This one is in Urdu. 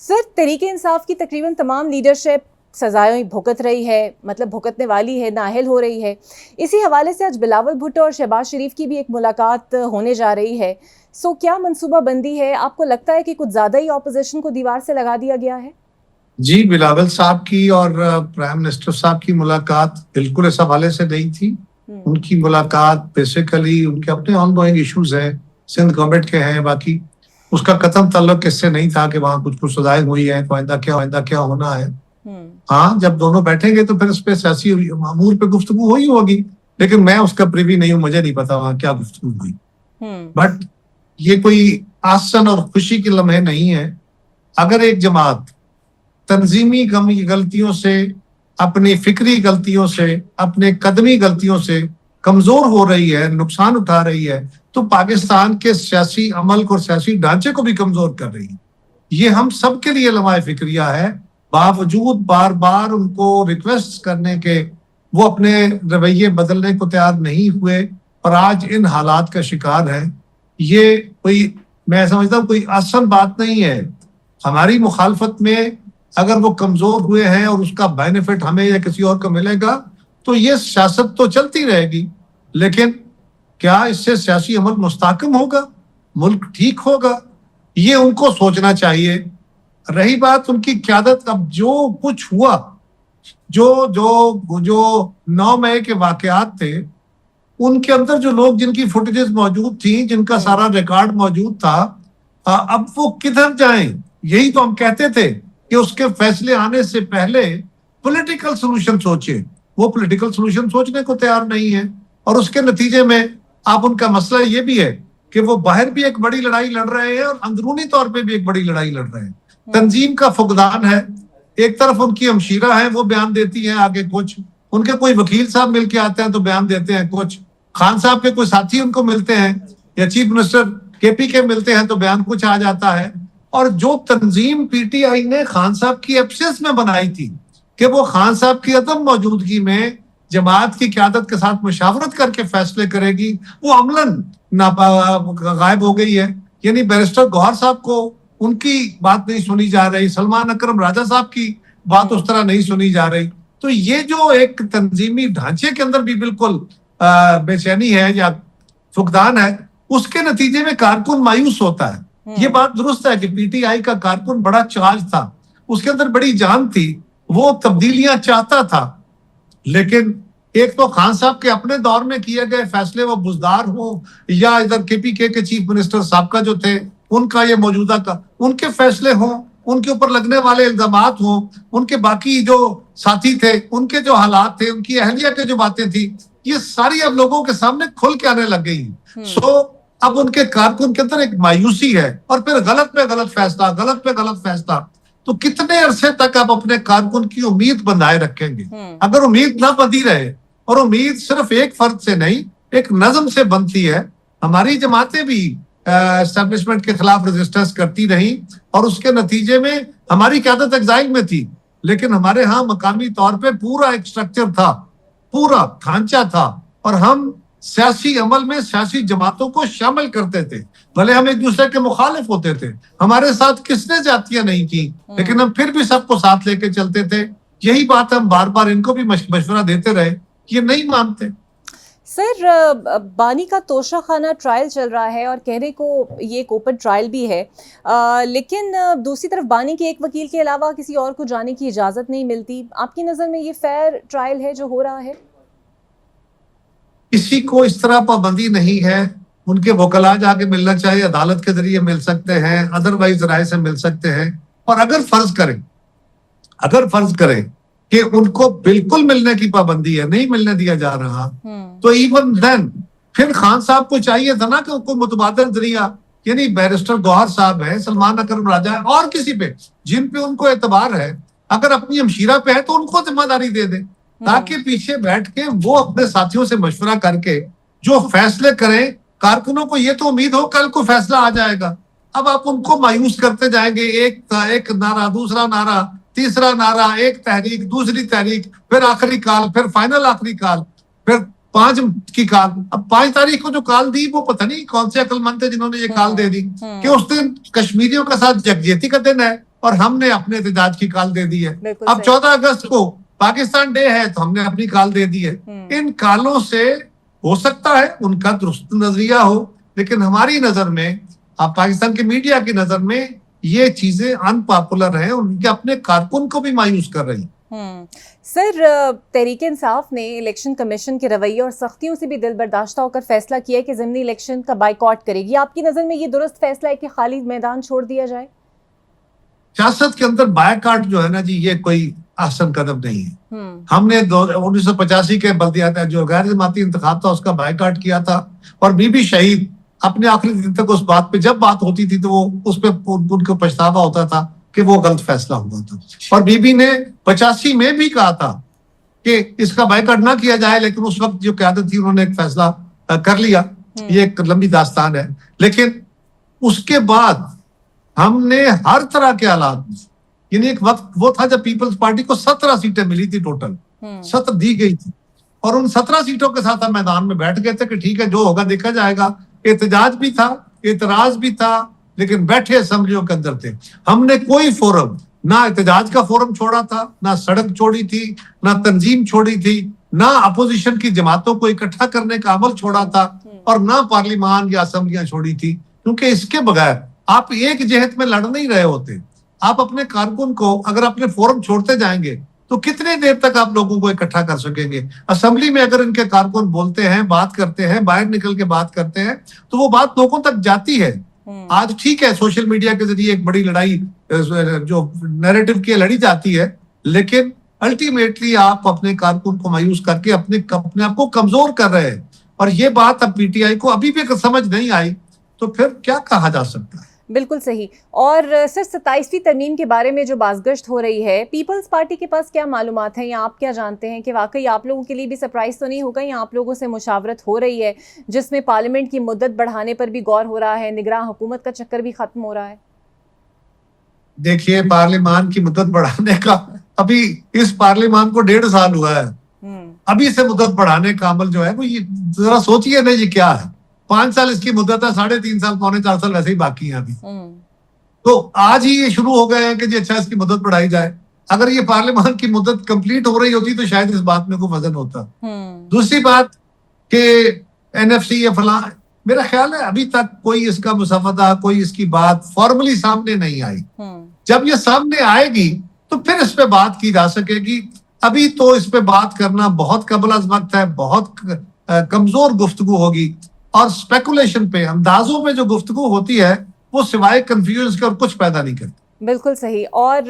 سر تحریک انصاف کی تقریباً تمام لیڈرشپ سزائیں بھگت رہی ہے، مطلب بھگتنے والی ہے، نااہل ہو رہی ہے۔ اسی حوالے سے آج بلاول بھٹو اور شہباز شریف کی بھی ایک ملاقات ہونے جا رہی ہے۔ کیا منصوبہ بندی ہے؟ آپ کو لگتا ہے کہ کچھ زیادہ ہی اپوزیشن کو دیوار سے لگا دیا گیا ہے؟ جی، بلاول صاحب کی اور پرائم منسٹر صاحب کی ملاقات بالکل اس حوالے سے نہیں تھی۔ ان کی ملاقات بیسیکلی ان کے اپنے آن گوئنگ ایشوز ہیں، سندھ گورنمنٹ کے ہیں، باقی اس کا قطعاً تعلق اس سے نہیں تھا کہ وہاں کچھ سزائیں ہوئی ہیں تو آئندہ کیا ہونا ہے۔ ہاں، جب دونوں بیٹھیں گے تو پھر اس پہ سیاسی امور پہ گفتگو ہوئی ہوگی، لیکن میں اس کا پریوی نہیں ہوں، مجھے نہیں پتا وہاں کیا گفتگو ہوئی۔ بٹ یہ کوئی آسن اور خوشی کے لمحے نہیں ہے۔ اگر ایک جماعت تنظیمی غلطیوں سے، اپنی فکری غلطیوں سے، اپنے قدمی غلطیوں سے کمزور ہو رہی ہے، نقصان اٹھا رہی ہے، تو پاکستان کے سیاسی عمل کو اور سیاسی ڈھانچے کو بھی کمزور کر رہی ہے۔ یہ ہم سب کے لیے لمحہ فکریہ ہے، باوجود بار بار ان کو ریکویسٹ کرنے کے وہ اپنے رویے بدلنے کو تیار نہیں ہوئے اور آج ان حالات کا شکار ہے۔ یہ میں سمجھتا ہوں کوئی آسان بات نہیں ہے۔ ہماری مخالفت میں اگر وہ کمزور ہوئے ہیں اور اس کا بینیفٹ ہمیں یا کسی اور کو ملے گا تو یہ سیاست تو چلتی رہے گی، لیکن کیا اس سے سیاسی عمل مستحکم ہوگا، ملک ٹھیک ہوگا؟ یہ ان کو سوچنا چاہیے۔ رہی بات ان کی قیادت، اب جو کچھ ہوا، جو 9 مئی کے واقعات تھے، ان کے اندر جو لوگ جن کی فوٹیجز موجود تھیں، جن کا سارا ریکارڈ موجود تھا، اب وہ کدھر جائیں؟ یہی تو ہم کہتے تھے کہ اس کے فیصلے آنے سے پہلے پولیٹیکل سولوشن سوچے۔ وہ پولیٹیکل سولوشن سوچنے کو تیار نہیں ہے، اور اس کے نتیجے میں اب ان کا مسئلہ یہ بھی ہے کہ وہ باہر بھی ایک بڑی لڑائی لڑ رہے ہیں اور اندرونی طور پہ بھی ایک بڑی لڑائی لڑ رہے ہیں۔ تنظیم کا فقدان ہے۔ ایک طرف ان کی ہمشیرہ ہیں، وہ بیان دیتی ہیں آگے کچھ، ان کے کوئی وکیل صاحب مل کے آتے ہیں تو بیان دیتے ہیں کچھ، خان صاحب کے کوئی ساتھی ان کو ملتے ہیں یا چیف منسٹر KP کے ملتے ہیں تو بیان کچھ آ جاتا ہے۔ اور جو تنظیم PTI نے خان صاحب کی ایبسنس میں بنائی تھی کہ وہ خان صاحب کی عدم موجودگی میں جماعت کی قیادت کے ساتھ مشاورت کر کے فیصلے کرے گی، وہ عملاً غائب ہو گئی ہے۔ یعنی بیرسٹر گوہر صاحب کو ان کی بات نہیں سنی جا رہی، سلمان اکرم راجہ صاحب کی بات اس طرح نہیں سنی جا رہی۔ تو یہ جو ایک تنظیمی ڈھانچے کے اندر بھی بالکل بے چینی ہے یا فقدان ہے، اس کے نتیجے میں کارکن مایوس ہوتا ہے۔ یہ بات درست ہے کہ PTI کا کارکن بڑا چارج تھا، اس کے اندر بڑی جان تھی، وہ تبدیلیاں چاہتا تھا، لیکن ایک تو خان صاحب کے اپنے دور میں کیے گئے فیصلے وہ بزدار ہوں، یا ادھر KPK کے چیف منسٹر سابقہ جو تھے ان کا یہ موجودہ کا ان کے فیصلے ہوں، ان کے اوپر لگنے والے الزامات ہوں، ان کے باقی جو ساتھی تھے ان کے جو حالات تھے، ان کی اہلیہ کے جو باتیں تھی، یہ ساری اب لوگوں کے سامنے کھل کے آنے لگ گئی ہیں۔ اب ان کے کارکن کے اندر ایک مایوسی ہے، اور پھر غلط پہ غلط فیصلہ، تو کتنے عرصے تک آپ اپنے کارکن کی امید بندھائے رکھیں گے؟ اگر امید نہ بندھی رہے، اور امید صرف ایک فرد سے نہیں ایک نظم سے بنتی ہے۔ ہماری جماعتیں بھی اسٹیبلشمنٹ کے خلاف ریزسٹنس کرتی رہیں، اور اس کے نتیجے میں ہماری قیادت ایگزائل میں تھی، لیکن ہمارے ہاں مقامی طور پہ پورا ایک سٹرکچر تھا، پورا ڈھانچہ تھا، اور ہم سیاسی عمل میں سیاسی جماعتوں کو شامل کرتے تھے، بھلے ہم ایک دوسرے کے مخالف ہوتے تھے، ہمارے ساتھ کس نے جاتیاں نہیں کی، لیکن ہم پھر بھی سب کو ساتھ لے کے چلتے تھے۔ یہی بات ہم بار بار ان کو بھی مشورہ دیتے رہے، یہ نہیں مانتے۔ سر بانی کا توشہ خانہ ٹرائل چل رہا ہے، اور کہنے کو یہ ایک اوپن ٹرائل بھی ہے، لیکن دوسری طرف بانی کے ایک وکیل کے علاوہ کسی اور کو جانے کی اجازت نہیں ملتی۔ آپ کی نظر میں یہ فیئر ٹرائل ہے جو ہو رہا ہے؟ کسی کو اس طرح پابندی نہیں ہے، ان کے وکلاء جا کے ملنا چاہیے، عدالت کے ذریعے مل سکتے ہیں، ادروائز ذرائع سے مل سکتے ہیں۔ اور اگر فرض کریں کہ ان کو بالکل ملنے کی پابندی ہے، نہیں ملنے دیا جا رہا، تو ایون دین پھر خان صاحب کو چاہیے تھا نا کہ کوئی متبادل ذریعہ، یعنی بیرسٹر گوہر صاحب ہے، سلمان اکرم راجہ ہے، اور کسی پہ جن پہ ان کو اعتبار ہے، اگر اپنی ہمشیرہ پہ ہے تو ان کو ذمہ داری دے دیں، تاکہ پیچھے بیٹھ کے وہ اپنے ساتھیوں سے مشورہ کر کے جو فیصلے کریں۔ کارکنوں کو یہ تو امید ہو کل کو فیصلہ آ جائے گا، اب آپ ان کو مایوس کرتے جائیں گے، ایک نعرہ، دوسرا نعرہ، تیسرا نعرہ، ایک تحریک، دوسری تحریک، پھر آخری کال، پھر فائنل آخری کال، پھر 5 کی کال۔ اب 5 تاریخ کو جو کال دی وہ پتہ نہیں کون سے عقل مند تھے جنہوں نے یہ کال دے دی کہ اس دن کشمیریوں کے ساتھ یکجہتی کا دن ہے، اور ہم نے اپنے احتجاج کی کال دے دی ہے. بالکل اب 14 اگست کو پاکستان ڈے ہے تو ہم نے اپنی کال دے دی ہے. ان کالوں سے ہو سکتا ہے ان کا درست نظریہ ہو، لیکن ہماری نظر میں، اب پاکستان کے میڈیا کی نظر میں یہ چیزیں ان پاپولر ہیں، ان کے اپنے کارکن کو بھی مایوس کر رہی ہیں. سر، تحریک انصاف نے الیکشن کمیشن کے رویے اور سختیوں سے بھی دل برداشتہ ہو کر فیصلہ کیا ہے کہ ضمنی الیکشن کا بائیکاٹ کرے گی. آپ کی نظر میں یہ درست فیصلہ ہے کہ خالی میدان چھوڑ دیا جائے؟ سیاست کے اندر بائیکاٹ جو ہے نا جی، یہ کوئی احسن قدم نہیں ہے. ہم نے 1985 کے بلدیات جو غیر جماعتی انتخاب تھا اس کا بائیکاٹ کیا تھا، اور بی بی شہید اپنے آخری دن تک اس بات پہ، جب بات ہوتی تھی تو وہ اس پہ ان کو پچھتاوا ہوتا تھا کہ وہ غلط فیصلہ ہوا تھا. اور بی بی نے 85 میں بھی کہا تھا کہ اس کا بائیکاٹ نہ کیا جائے، لیکن اس وقت جو قیادت تھی انہوں نے ایک فیصلہ کر لیا. یہ ایک لمبی داستان ہے. لیکن اس کے بعد ہم نے ہر طرح کے حالات، یعنی ایک وقت وہ تھا جب پیپلز پارٹی کو 17 سیٹیں ملی تھی، ٹوٹل 17 دی گئی تھی، اور ان 17 سیٹوں کے ساتھ ہم میدان میں بیٹھ گئے تھے کہ ٹھیک ہے جو ہوگا دیکھا جائے گا. احتجاج بھی تھا، اعتراض بھی تھا، لیکن بیٹھے اسمبلیوں کے اندر تھے. ہم نے کوئی فورم، نہ احتجاج کا فورم چھوڑا تھا، نہ سڑک چھوڑی تھی، نہ تنظیم چھوڑی تھی، نہ اپوزیشن کی جماعتوں کو اکٹھا کرنے کا عمل چھوڑا تھا، اور نہ پارلیمان یا اسمبلیاں چھوڑی تھی. کیونکہ اس کے بغیر آپ ایک جہت میں لڑ نہیں رہے ہوتے. آپ اپنے کارکن کو اگر اپنے فورم چھوڑتے جائیں گے تو کتنے دیر تک آپ لوگوں کو اکٹھا کر سکیں گے؟ اسمبلی میں اگر ان کے کارکن بولتے ہیں، بات کرتے ہیں، باہر نکل کے بات کرتے ہیں تو وہ بات لوگوں تک جاتی ہے. آج ٹھیک ہے سوشل میڈیا کے ذریعے ایک بڑی لڑائی جو نیریٹو کی لڑی جاتی ہے، لیکن الٹیمیٹلی آپ اپنے کارکن کو مایوس کر کے اپنے آپ کو کمزور کر رہے ہیں. اور یہ بات اب پی ٹی آئی کو ابھی بھی سمجھ نہیں آئی تو پھر کیا کہا جا سکتا ہے؟ بالکل صحیح. اور سر، 27ویں ترمیم کے بارے میں جو بازگشت ہو رہی ہے، پیپلز پارٹی کے پاس کیا معلومات ہیں، یا آپ کیا جانتے ہیں کہ واقعی آپ لوگوں کے لیے بھی سرپرائز تو نہیں ہوگا، یا آپ لوگوں سے مشاورت ہو رہی ہے جس میں پارلیمنٹ کی مدت بڑھانے پر بھی غور ہو رہا ہے، نگراں حکومت کا چکر بھی ختم ہو رہا ہے؟ دیکھیے، پارلیمان کی مدت بڑھانے کا ابھی اس پارلیمان کو 1.5 سال ہوا ہے. ابھی سے مدت بڑھانے کا عمل جو ہے وہ، یہ ذرا سوچئے نا یہ کیا ہے. 5 سال اس کی مدت ہے، 3.5 سال، 3.25 سال ویسے ہی باقی ہیں ابھی. تو آج ہی یہ شروع ہو گئے ہیں کہ جی اچھا اس کی مدت بڑھائی جائے. اگر یہ پارلیمان کی مدت کمپلیٹ ہو رہی ہوتی تو شاید اس بات میں کوئی وزن ہوتا. دوسری بات کہ این ایف سی یا فلاں، میرا خیال ہے ابھی تک کوئی اس کا مسودہ، کوئی اس کی بات فارملی سامنے نہیں آئی. جب یہ سامنے آئے گی تو پھر اس پہ بات کی جا سکے گی. ابھی تو اس پہ بات کرنا بہت قبل از وقت ہے، بہت کمزور گفتگو ہوگی. اور اسپیکولیشن پہ، اندازوں پہ جو گفتگو ہوتی ہے وہ سوائے کنفیوژن کے اور کچھ پیدا نہیں کرتی. بالکل صحیح. اور